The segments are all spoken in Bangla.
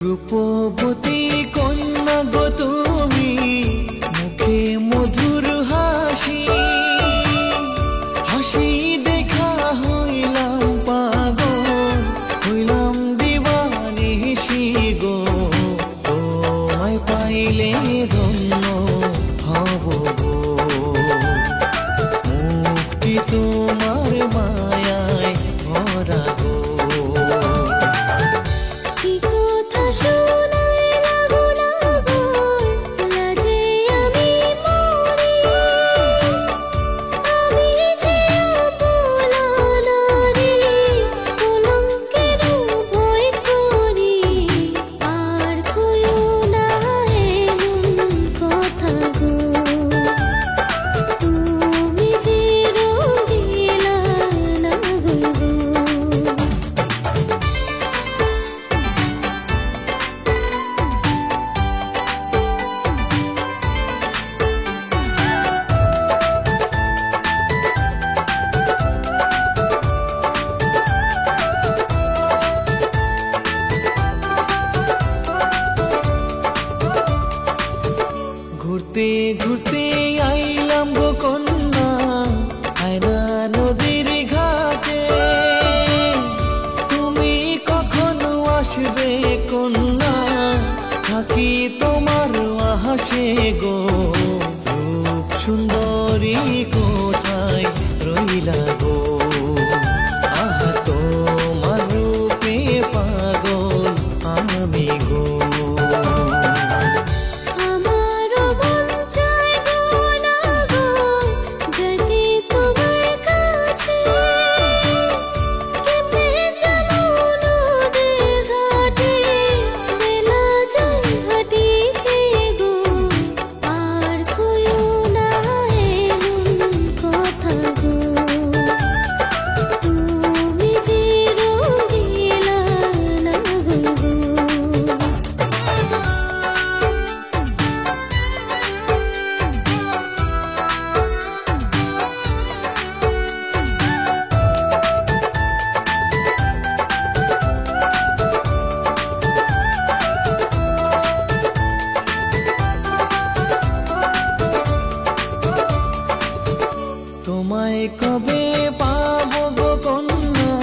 রূপবতী কন্যা গো তুমি, মুখে মধুর হাসি, হাসি দেখা হইলাম পাগল, হইলাম দিওয়ানিশি গো। তোমায় পাইলে ধন্য হব গো, মুক্তি তোমার মায়ায় ভরা গো। ঘুরতে ঘুরতে আইলাম গো কন্যা, আয়না নদীর ঘাটে। তুমি কখনো আসবে কন্যা, থাকি তোমার আহাসে গো। রূপ সুন্দরী কোথায় রইলা গো, আহা তোমার রূপে পাগল আমি গো। তোমায় কবে পাবো গো কন্যা,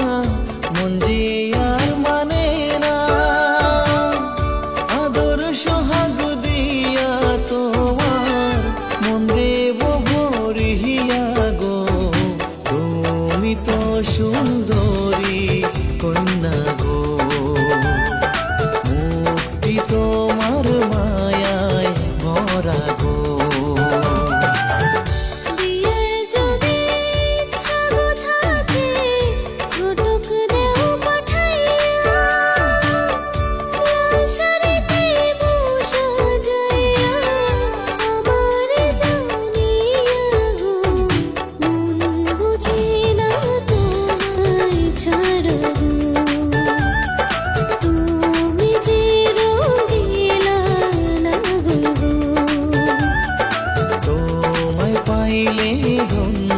মন যে আর মানে না। আদর সোহাগ দিয়া তোমার মন দেব ভরিয়া গো। তুমি তো সুন্দরী কন্যা গো, মুক্তি তোমার মায়ায় ভরা গো। পাইলে ধন্য